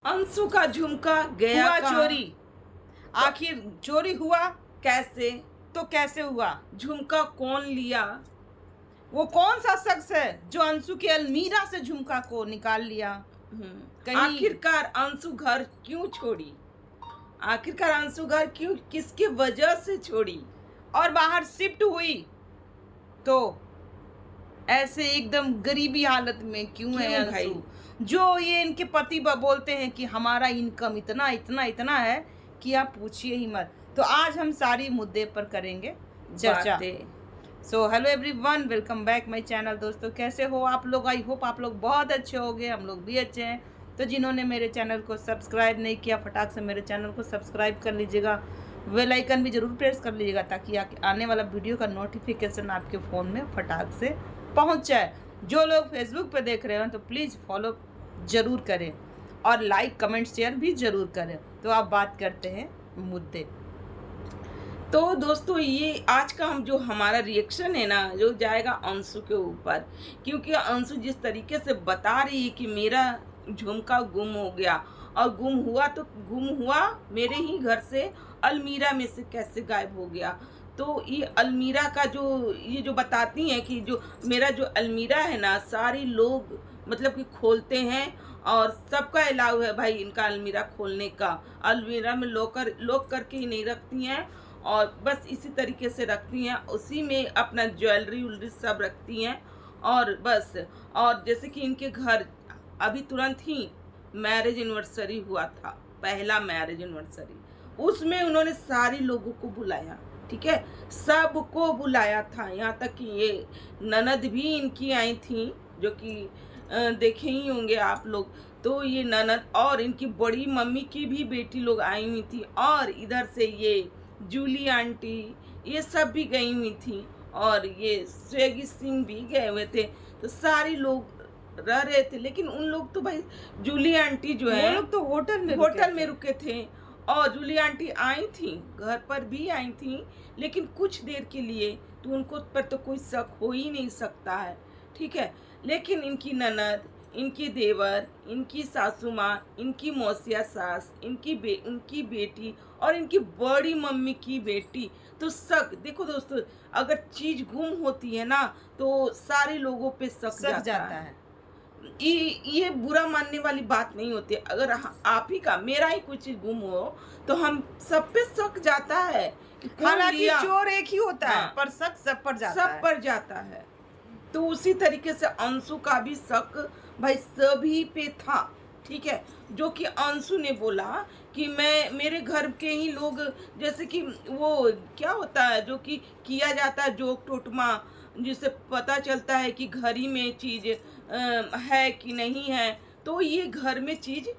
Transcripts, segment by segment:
अंशु का झुमका गया हुआ कहाँ? चोरी। आखिर चोरी हुआ कैसे? तो कैसे हुआ? झुमका कौन लिया? वो कौन सा शख्स है जो अंशु की अलमीरा से झुमका को निकाल लिया? कहीं आखिरकार अंशु घर क्यों छोड़ी? आखिरकार अंशु घर क्यों, किसकी वजह से छोड़ी? और बाहर शिफ्ट हुई तो ऐसे एकदम गरीबी हालत में क्यों है क्यों भाई? अंशु? जो ये इनके पति बोलते हैं कि हमारा इनकम इतना इतना इतना है कि आप पूछिए ही मत। तो आज हम सारी मुद्दे पर करेंगे चर्चा। बातें। So hello everyone, welcome back my channel. दोस्तों कैसे हो आप लोग? आई होप आप लोग बहुत अच्छे होंगे, हम लोग भी अच्छे हैं। तो जिन्होंने मेरे चैनल को सब्सक्राइब नहीं किया, फटाक से मेरे चैनल को सब्सक्राइब कर लीजिएगा, बेल आइकन भी ज़रूर प्रेस कर लीजिएगा ताकि आने वाला वीडियो का नोटिफिकेशन आपके फ़ोन में फटाक से पहुंच जाए। जो लोग फेसबुक पे देख रहे हैं तो प्लीज़ फॉलो ज़रूर करें और लाइक कमेंट शेयर भी ज़रूर करें। तो आप बात करते हैं मुद्दे। तो दोस्तों ये आज का हम जो हमारा रिएक्शन है ना, जो जाएगा अंशु के ऊपर, क्योंकि अंशु जिस तरीके से बता रही है कि मेरा झुमका गुम हो गया, और गुम हुआ तो गुम हुआ मेरे ही घर से, अलमीरा में से कैसे गायब हो गया। तो ये अलमीरा का जो ये जो बताती हैं कि जो मेरा जो अलमीरा है ना, सारे लोग मतलब कि खोलते हैं और सबका अलाउ है भाई इनका अलमीरा खोलने का। अलमीरा में लॉक करके ही नहीं रखती हैं और बस इसी तरीके से रखती हैं, उसी में अपना ज्वेलरी उलरी सब रखती हैं और बस। और जैसे कि इनके घर अभी तुरंत ही मैरिज एनिवर्सरी हुआ था, पहला मैरिज एनिवर्सरी, उसमें उन्होंने सारे लोगों को बुलाया, ठीक है, सबको बुलाया था। यहाँ तक कि ये ननद भी इनकी आई थी, जो कि देखे ही होंगे आप लोग। तो ये ननद और इनकी बड़ी मम्मी की भी बेटी लोग आई हुई थी, और इधर से ये जूली आंटी ये सब भी गई हुई थी, और ये स्वेगी सिंह भी गए हुए थे। तो सारे लोग रह रहे थे, लेकिन उन लोग तो भाई जूली आंटी जो है वो लोग तो होटल में रुके थे। और जूली आंटी आई थी, घर पर भी आई थी, लेकिन कुछ देर के लिए, तो उनको पर तो कोई शक हो ही नहीं सकता है, ठीक है। लेकिन इनकी ननद, इनकी देवर, इनकी सासू माँ, इनकी मौसिया सास, उनकी बेटी और इनकी बड़ी मम्मी की बेटी, तो शक, देखो दोस्तों, अगर चीज़ गुम होती है ना तो सारे लोगों पे शक जाता है। ये बुरा मानने वाली बात नहीं होती। अगर आप ही का, मेरा ही कुछ चीज़ गुम हो तो हम सब पे शक जाता है कि कौन हालांकि लिया। चोर एक ही होता है, हाँ, पर शक सब पर जाता सब है। पर जाता है। तो उसी तरीके से अंशु का भी शक भाई सभी पे था, ठीक है। जो कि अंशु ने बोला कि मेरे घर के ही लोग, जैसे कि वो क्या होता है जो कि किया जाता है जोक टोटमा, जिससे पता चलता है कि घर ही में चीज़ है कि नहीं है। तो ये घर में चीज़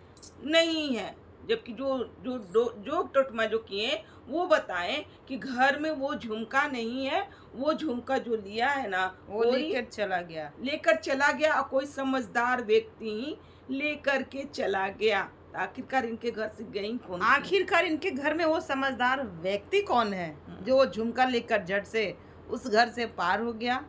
नहीं है, जबकि जोक टोटमा जो किए वो बताएं कि घर में वो झुमका नहीं है, वो झुमका जो लिया है ना वो लेकर चला गया और कोई समझदार व्यक्ति ही लेकर के चला गया। तो आखिरकार इनके घर से गई कौन थी? आखिरकार इनके घर में वो समझदार व्यक्ति कौन है जो वो झुमका लेकर झट से उस घर से पार हो गया?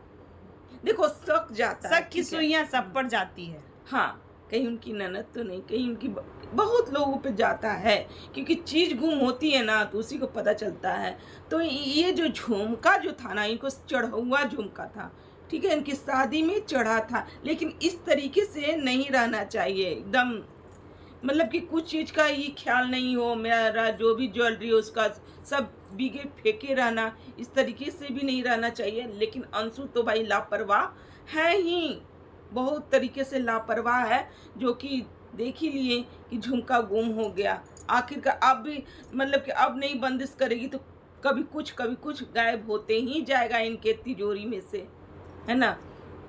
देखो शक जाता है, शक की ठीक है। सुइयां सब पर जाती है। हाँ, कहीं उनकी ननद तो नहीं, कहीं उनकी बहुत लोगों पे जाता है, क्योंकि चीज़ गुम होती है ना तो उसी को पता चलता है। तो ये जो झुमका जो था ना, इनको चढ़ा हुआ झुमका था, ठीक है, इनकी शादी में चढ़ा था, लेकिन इस तरीके से नहीं रहना चाहिए एकदम। मतलब कि कुछ चीज़ का ये ख्याल नहीं हो, मेरा जो भी ज्वेलरी हो उसका सब भीगे फेंके रहना, इस तरीके से भी नहीं रहना चाहिए। लेकिन अंशु तो भाई लापरवाह है ही, बहुत तरीके से लापरवाह है, जो कि देख ही लिए कि झुमका गुम हो गया। आखिरकार अब भी मतलब कि अब नहीं बंदिश करेगी तो कभी कुछ गायब होते ही जाएगा इनके तिजोरी में से, है ना।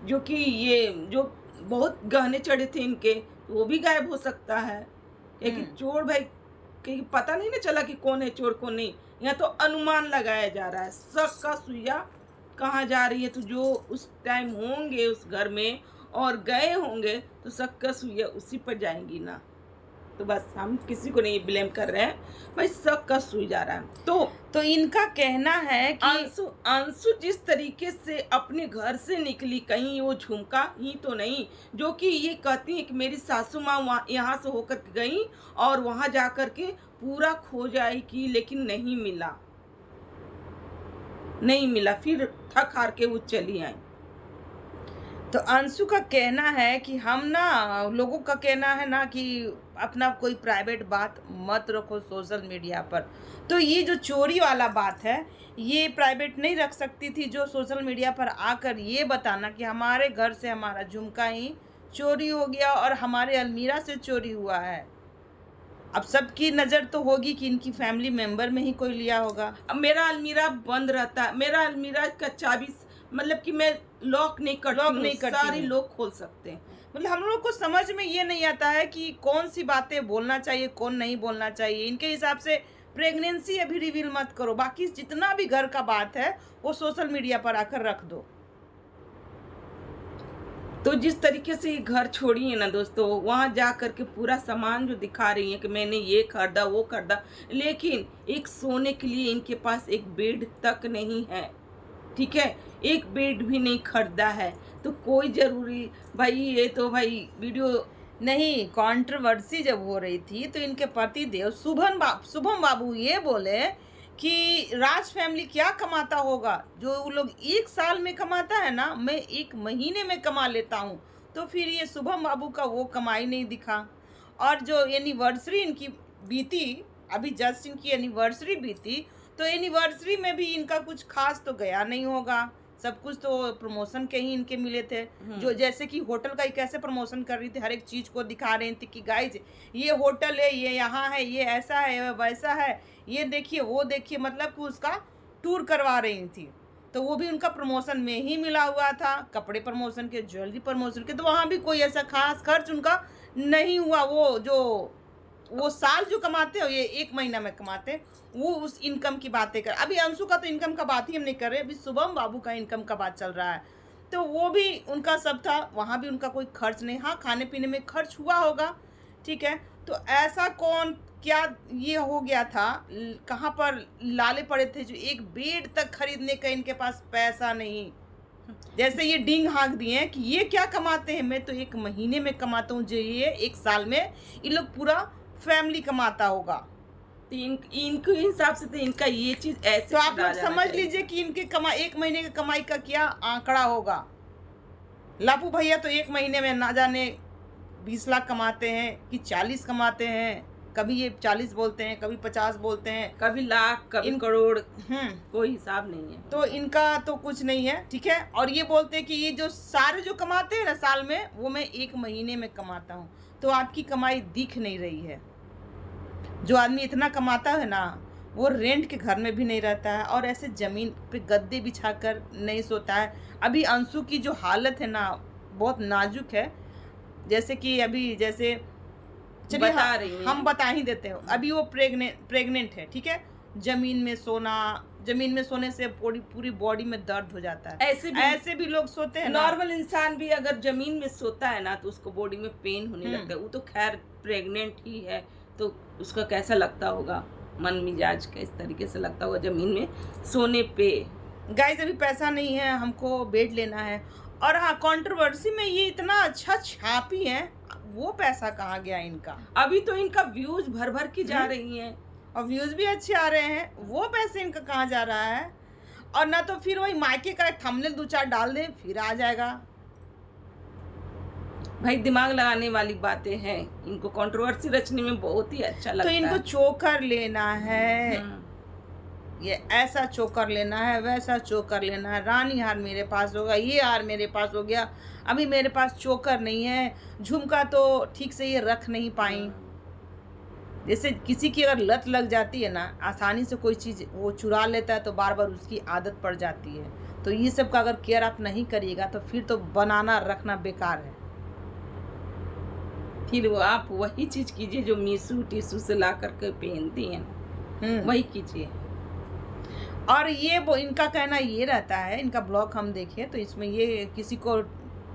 जो कि ये जो बहुत गहने चढ़े थे इनके, तो वो भी गायब हो सकता है, क्योंकि चोर भाई कहीं पता नहीं ना चला कि कौन है चोर कौन नहीं। यहाँ तो अनुमान लगाया जा रहा है, शक का सुइया कहाँ जा रही है। तो जो उस टाइम होंगे उस घर में और गए होंगे तो शक का सुइया उसी पर जाएंगी ना। तो बस हम किसी को नहीं ब्लेम कर रहे हैं, भाई शक का सुई जा रहा है। तो इनका कहना है कि अंशु अंशु जिस तरीके से अपने घर से निकली, कहीं वो झुमका ही तो नहीं, जो कि ये कहती है कि मेरी सासू माँ वहाँ यहाँ से होकर के गई और वहाँ जा कर के पूरा खोज आई की, लेकिन नहीं मिला, नहीं मिला। फिर थक हार के वो चली आई। तो अंशु का कहना है कि हम ना, लोगों का कहना है ना कि अपना कोई प्राइवेट बात मत रखो सोशल मीडिया पर। तो ये जो चोरी वाला बात है, ये प्राइवेट नहीं रख सकती थी, जो सोशल मीडिया पर आकर ये बताना कि हमारे घर से हमारा झुमका ही चोरी हो गया और हमारे अलमीरा से चोरी हुआ है। अब सबकी नज़र तो होगी कि इनकी फैमिली मेंबर में ही कोई लिया होगा। अब मेरा अलमीरा बंद रहता है, मेरा अलमीरा का चाबी मतलब कि मैं लॉक नहीं करती, सारे लोग खोल सकते हैं। मतलब हम लोग को समझ में ये नहीं आता है कि कौन सी बातें बोलना चाहिए, कौन नहीं बोलना चाहिए। इनके हिसाब से प्रेगनेंसी अभी रिवील मत करो, बाकी जितना भी घर का बात है वो सोशल मीडिया पर आकर रख दो। तो जिस तरीके से ये घर छोड़ी है ना दोस्तों, वहाँ जा कर के पूरा सामान जो दिखा रही है कि मैंने ये खरीदा वो खरीदा, लेकिन एक सोने के लिए इनके पास एक बेड तक नहीं है, ठीक है, एक बेड भी नहीं खरीदा है। तो कोई ज़रूरी, भाई ये तो भाई वीडियो नहीं, कंट्रोवर्सी जब हो रही थी तो इनके पति देव शुभम बाबू ये बोले कि राज फैमिली क्या कमाता होगा, जो वो लोग 1 साल में कमाता है ना, मैं 1 महीने में कमा लेता हूँ। तो फिर ये शुभम बाबू का वो कमाई नहीं दिखा। और जो एनिवर्सरी इनकी बीती, अभी जस्ट इनकी एनिवर्सरी बीती, तो एनिवर्सरी में भी इनका कुछ खास तो गया नहीं होगा। सब कुछ तो प्रमोशन के ही इनके मिले थे। जो जैसे कि होटल का ही कैसे प्रमोशन कर रही थी, हर एक चीज़ को दिखा रही थी कि गाइज ये होटल है, ये यहाँ है, ये ऐसा है, वैसा है, ये देखिए वो देखिए, मतलब कि उसका टूर करवा रही थी। तो वो भी उनका प्रमोशन में ही मिला हुआ था, कपड़े प्रमोशन के, ज्वेलरी प्रमोशन के। तो वहाँ भी कोई ऐसा खास खर्च उनका नहीं हुआ। वो साल जो कमाते हो, ये 1 महीना में कमाते, वो उस इनकम की बातें कर। अभी अंशु का तो इनकम का बात ही हम नहीं कर रहे, अभी शुभम बाबू का इनकम का बात चल रहा है। तो वो भी उनका सब था, वहाँ भी उनका कोई खर्च नहीं। हाँ, खाने पीने में खर्च हुआ होगा, ठीक है। तो ऐसा कौन क्या ये हो गया था, कहाँ पर लाले पड़े थे जो एक बेड तक खरीदने का इनके पास पैसा नहीं। जैसे ये डींग हाँक दिए हैं कि ये क्या कमाते हैं, मैं तो 1 महीने में कमाता हूँ, जो ये 1 साल में ये लोग पूरा फैमिली कमाता होगा। तो इनके हिसाब से तो इनका ये चीज ऐसे, तो आप लोग समझ लीजिए कि इनके 1 महीने की कमाई का क्या आंकड़ा होगा। लापू भैया तो 1 महीने में ना जाने 20 लाख कमाते हैं कि 40 कमाते हैं, कभी ये 40 बोलते हैं, कभी 50 बोलते हैं, कभी लाख, कभी करोड़, कोई हिसाब नहीं है। तो इनका तो कुछ नहीं है, ठीक है। और ये बोलते हैं कि ये जो सारे जो कमाते हैं ना साल में, वो मैं 1 महीने में कमाता हूँ। तो आपकी कमाई दिख नहीं रही है। जो आदमी इतना कमाता है ना, वो रेंट के घर में भी नहीं रहता है और ऐसे ज़मीन पे गद्दे बिछाकर नहीं सोता है। अभी अंशु की जो हालत है ना, बहुत नाजुक है। जैसे कि अभी जैसे चलिए हम बता ही देते हैं, अभी वो प्रेग्नेंट है, ठीक है। ज़मीन में सोने से पूरी बॉडी में दर्द हो जाता है। ऐसे भी लोग सोते हैं। नॉर्मल इंसान भी अगर जमीन में सोता है ना, तो उसको बॉडी में पेन होने लगता है। वो तो खैर प्रेग्नेंट ही है, तो उसका कैसा लगता होगा, मन मिजाज का इस तरीके से लगता होगा जमीन में सोने पे। गाइस अभी पैसा नहीं है, हमको बेड लेना है। और हाँ, कंट्रोवर्सी में ये इतना अच्छा छापी है, वो पैसा कहाँ गया इनका। अभी तो इनका व्यूज भर की जा रही हैं और व्यूज भी अच्छे आ रहे हैं, वो पैसे इनका कहाँ जा रहा है। और ना तो फिर वही मायके का थंबनेल 2-4 डाल दे, फिर आ जाएगा। भाई दिमाग लगाने वाली बातें हैं, इनको कंट्रोवर्सी रचने में बहुत ही अच्छा लगता है। तो इनको चोकर लेना है, ये ऐसा चोकर लेना है, वैसा चोकर लेना है। रानी हार मेरे पास होगा, ये हार मेरे पास हो गया, अभी मेरे पास चोकर नहीं है। झुमका तो ठीक से ये रख नहीं पाई। जैसे किसी की अगर लत लग जाती है ना, आसानी से कोई चीज़ वो चुरा लेता है, तो बार बार उसकी आदत पड़ जाती है। तो ये सब का अगर केयर आप नहीं करिएगा, तो फिर तो बनाना रखना बेकार है। फिर वो आप वही चीज़ कीजिए जो मीशो टीशू से ला करके पहनती हैं, वही कीजिए। और ये वो इनका कहना ये रहता है, इनका ब्लॉग हम देखे तो इसमें ये किसी को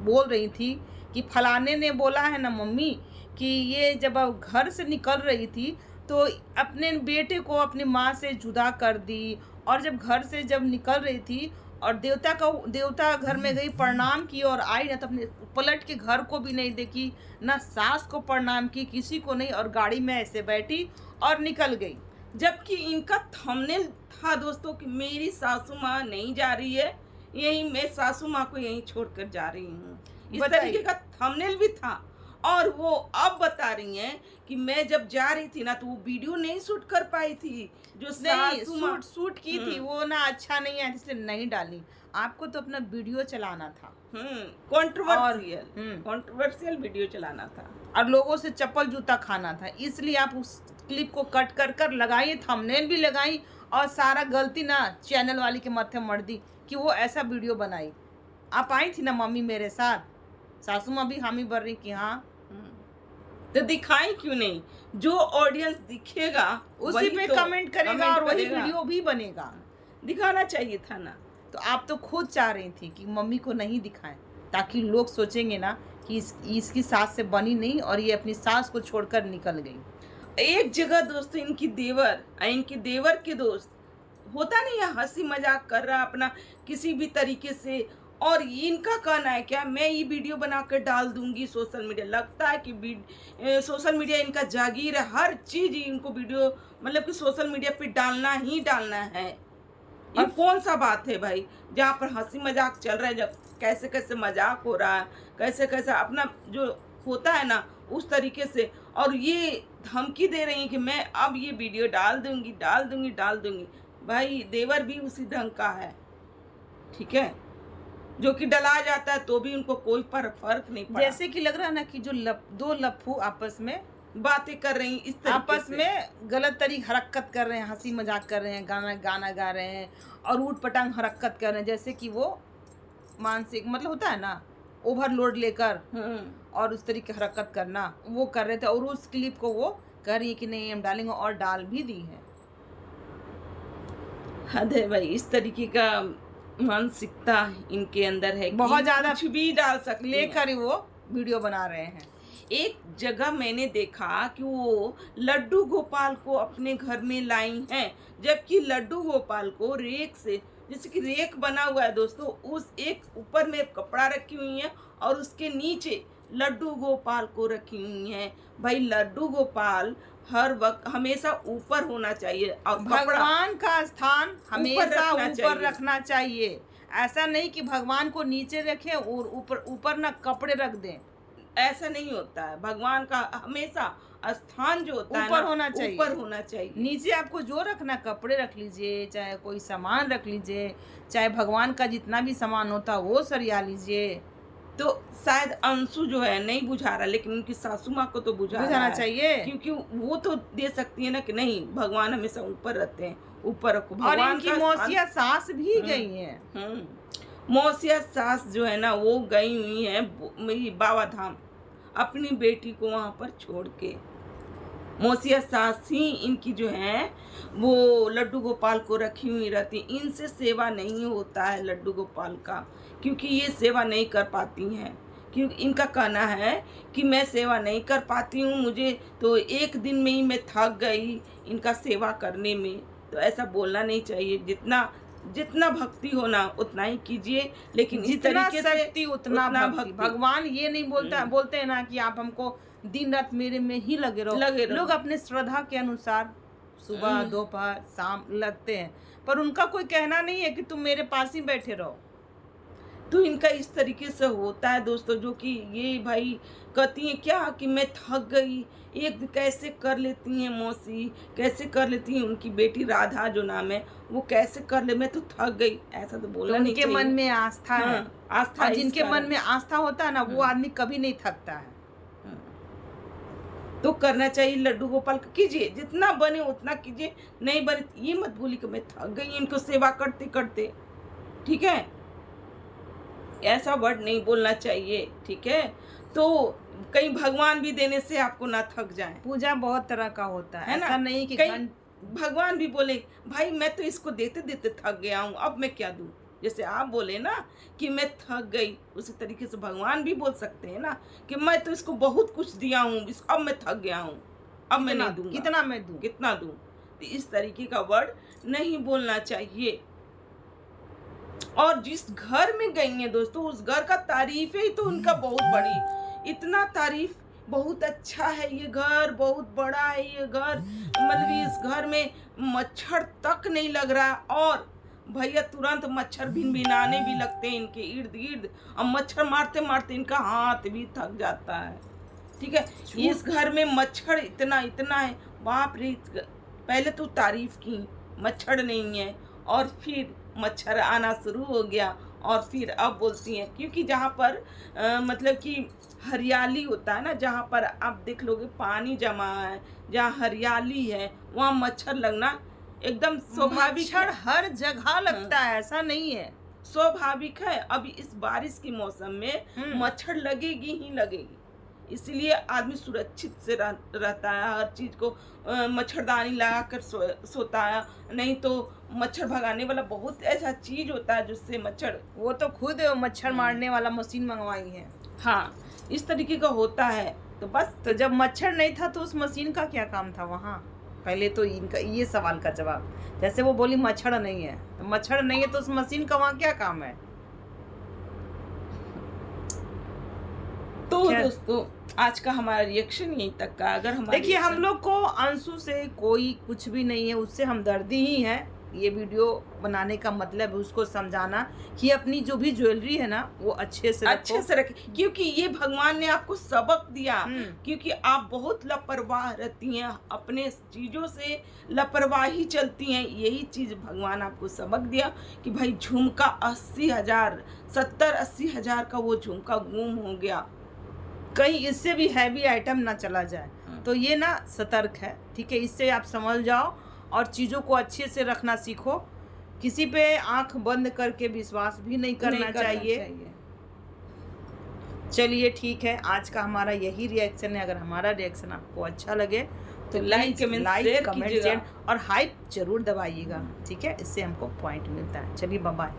बोल रही थी कि फलाने ने बोला है ना मम्मी कि ये जब अब घर से निकल रही थी तो अपने बेटे को अपनी माँ से जुदा कर दी। और जब निकल रही थी और देवता घर में गई, प्रणाम की और आई ना, तो अपने पलट के घर को भी नहीं देखी, ना सास को प्रणाम की, किसी को नहीं, और गाड़ी में ऐसे बैठी और निकल गई। जबकि इनका थंबनेल था दोस्तों कि मेरी सासू माँ नहीं जा रही है, यही मैं सासू माँ को यहीं छोड़कर जा रही हूँ, इस बताइए। तरीके का थंबनेल भी था। और वो अब बता रही हैं कि मैं जब जा रही थी ना तो वो वीडियो नहीं शूट कर पाई थी, जो नहीं, सासू माँ शूट की थी वो ना, अच्छा नहीं है इसलिए नहीं डाली। आपको तो अपना वीडियो चलाना था कंट्रोवर्शियल कंट्रोवर्शियल वीडियो चलाना था। और लोगों से चप्पल जूता खाना था, इसलिए आप उस क्लिप को कट कर कर लगाई, थंबनेल भी लगाई, और सारा गलती ना चैनल वाली के माथे मर दी कि वो ऐसा वीडियो बनाई। आप आई थी ना मम्मी मेरे साथ, सासू माँ भी हामी भर रही कि हाँ, तो दिखाई क्यों नहीं? जो ऑडियंस दिखेगा उसी वही पे तो कमेंट करेगा और वही वीडियो भी बनेगा। दिखाना चाहिए था ना। तो आप तो खुद चाह रही थी कि मम्मी को नहीं दिखाएं, ताकि लोग सोचेंगे ना कि इसकी सास से बनी नहीं और ये अपनी सास को छोड़कर निकल गई। एक जगह दोस्तों इनके देवर के दोस्त होता नहीं है, हंसी मजाक कर रहा अपना किसी भी तरीके से, और इनका कहना है क्या मैं ये वीडियो बनाकर डाल दूंगी सोशल मीडिया। लगता है कि सोशल मीडिया इनका जागीर है, हर चीज इनको वीडियो मतलब कि सोशल मीडिया पे डालना ही डालना है। ये कौन सा बात है भाई, जहाँ पर हंसी मजाक चल रहा है, जब कैसे कैसे मजाक हो रहा है, कैसे कैसे अपना जो होता है ना उस तरीके से, और ये धमकी दे रही है कि मैं अब ये वीडियो डाल दूंगी। भाई देवर भी उसी ढंग का है, ठीक है, जो कि डला जाता है तो भी उनको कोई फर्क नहीं पड़ा। जैसे कि लग रहा है ना कि जो दो लफ्फू आपस में बातें कर रही इस तरीके आपस से। में गलत तरीके हरकत कर रहे हैं, हंसी मजाक कर रहे हैं, गाना गा रहे हैं और ऊट पटांग हरकत कर रहे हैं, जैसे कि वो मानसिक मतलब होता है ना ओवरलोड लेकर और उस तरीके हरकत करना वो कर रहे थे। और उस क्लिप को वो कह रही है कि नहीं हम डालेंगे, और डाल भी दी है। हद है भाई, इस तरीके का मानसिकता इनके अंदर है, बहुत ज्यादा कुछ भी डाल सकते लेकर ही वो वीडियो बना रहे हैं। एक जगह मैंने देखा कि वो लड्डू गोपाल को अपने घर में लाई हैं, जबकि लड्डू गोपाल को रेक से, जैसे कि रेक बना हुआ है दोस्तों, उस एक ऊपर में कपड़ा रखी हुई है और उसके नीचे लड्डू गोपाल को रखी हुई हैं। भाई लड्डू गोपाल हर वक्त हमेशा ऊपर होना चाहिए और भगवान का स्थान हमेशा ऊपर चाहिए। रखना चाहिए। ऐसा नहीं कि भगवान को नीचे रखें और ऊपर ना कपड़े रख दें, ऐसा नहीं होता है। भगवान का हमेशा स्थान जो होता है ऊपर ना, होना चाहिए, ऊपर होना चाहिए। नीचे आपको जो रखना, कपड़े रख लीजिए, चाहे कोई सामान रख लीजिए, चाहे भगवान का जितना भी सामान होता वो सरिया लीजिए। तो शायद अंशु जो है नहीं बुझा रहा, लेकिन उनकी सासू माँ को तो बुझाना चाहिए, क्योंकि वो तो दे सकती है ना कि नहीं भगवान हमेशा ऊपर रहते हैं, ऊपर रखो। और इनकी मौसिया सास भी गई हैं। मौसिया सास जो है ना वो गई हुई है मेरी बाबा धाम अपनी बेटी को वहां पर छोड़ के। मौसिया सास ही इनकी जो है वो लड्डू गोपाल को रखी हुई रहती। इनसे सेवा नहीं होता है लड्डू गोपाल का, क्योंकि ये सेवा नहीं कर पाती हैं। क्योंकि इनका कहना है कि मैं सेवा नहीं कर पाती हूँ, मुझे तो एक दिन में ही मैं थक गई इनका सेवा करने में। तो ऐसा बोलना नहीं चाहिए। जितना भक्ति होना उतना ही कीजिए, लेकिन इस तरीके से शक्ति उतना भक्ति। भगवान ये नहीं बोलते हैं ना कि आप हमको दिन रात मेरे में ही लगे रहो। लोग अपने श्रद्धा के अनुसार सुबह दोपहर शाम लगते हैं, पर उनका कोई कहना नहीं है कि तुम मेरे पास ही बैठे रहो। तो इनका इस तरीके से होता है दोस्तों, जो कि ये भाई कहती हैं क्या कि मैं थक गई। एक कैसे कर लेती हैं मौसी, कैसे कर लेती हैं उनकी बेटी राधा जो नाम है, वो कैसे कर ले, मैं तो थक गई। ऐसा तो बोलना नहीं चाहिए। उनके मन में आस्था है, आस्था, जिनके मन में आस्था होता है ना वो आदमी कभी नहीं थकता है। तो करना चाहिए लड्डू गोपाल का, कीजिए जितना बने उतना कीजिए, नहीं बने ये मत भूलिए कि मैं थक गई इनको सेवा करते करते, ठीक है। ऐसा वर्ड नहीं बोलना चाहिए, ठीक है। तो कहीं भगवान भी देने से आपको ना थक जाए। पूजा बहुत तरह का होता है, ऐसा नहीं कि कहीं भगवान भी बोले भाई मैं तो इसको देते देते थक गया हूँ, अब मैं क्या दूँ, जैसे आप बोले ना कि मैं थक गई, उसी तरीके से भगवान भी बोल सकते हैं ना कि मैं तो इसको बहुत कुछ दिया हूँ, अब मैं थक गया हूँ, अब मैं नहीं दूंगा। कितना मैं दूं? कितना दूं? तो इस तरीके का वर्ड नहीं बोलना चाहिए। और जिस घर में गई हैं दोस्तों, उस घर का तारीफ ही तो उनका बहुत बड़ी, इतना तारीफ, बहुत अच्छा है ये घर, बहुत बड़ा है ये घर, मतलब इस घर में मच्छर तक नहीं लग रहा। और भैया तुरंत मच्छर भिनभिनाने भी लगते हैं इनके इर्द गिर्द, और मच्छर मारते मारते इनका हाथ भी थक जाता है। ठीक है, इस घर में मच्छर इतना इतना है, बाप रे। पहले तो तारीफ की मच्छर नहीं है, और फिर मच्छर आना शुरू हो गया, और फिर अब बोलती हैं क्योंकि जहाँ पर मतलब कि हरियाली होता है ना, जहाँ पर आप देख लोगे पानी जमा है, जहाँ हरियाली है, वहाँ मच्छर लगना एकदम स्वाभाविक मच्छर है। हर जगह लगता है, ऐसा नहीं है। स्वाभाविक है। अभी इस बारिश के मौसम में मच्छर लगेगी ही लगेगी, इसलिए आदमी सुरक्षित से रहता है, हर चीज को मच्छरदानी लगा कर सोता है। नहीं तो मच्छर भगाने वाला बहुत ऐसा चीज होता है जिससे मच्छर, वो तो खुद मच्छर मारने वाला मशीन मंगवाई है। हाँ, इस तरीके का होता है। तो बस तो जब मच्छर नहीं था तो उस मशीन का क्या काम था वहाँ? पहले तो इनका ये सवाल का जवाब, जैसे वो बोली मच्छर नहीं है, तो मच्छर नहीं है तो उस मशीन का वहाँ क्या काम है? तो दोस्तों आज का हमारा रिएक्शन यहीं तक का। अगर हमारा देखिए, हम लोग को अंशु से कोई कुछ भी नहीं है, उससे हमदर्दी ही है। ये वीडियो बनाने का मतलब है उसको समझाना कि अपनी जो भी ज्वेलरी है ना वो अच्छे से रखें, क्योंकि ये भगवान ने आपको सबक दिया, क्योंकि आप बहुत लापरवाह रहती हैं, अपने चीजों से लापरवाही चलती हैं। यही चीज भगवान आपको सबक दिया कि भाई झुमका 80,000 70-80 हजार का वो झुमका गुम हो गया, कहीं इससे भी हैवी आइटम ना चला जाए। तो ये ना सतर्क है, ठीक है। इससे आप समझ जाओ और चीज़ों को अच्छे से रखना सीखो। किसी पे आंख बंद करके विश्वास भी नहीं करना चाहिए। चलिए ठीक है, आज का हमारा यही रिएक्शन है। अगर हमारा रिएक्शन आपको अच्छा लगे तो लाइक कमेंट शेयर और हाइप जरूर दबाइएगा, ठीक है। इससे हमको पॉइंट मिलता है। चलिए बाय बाय।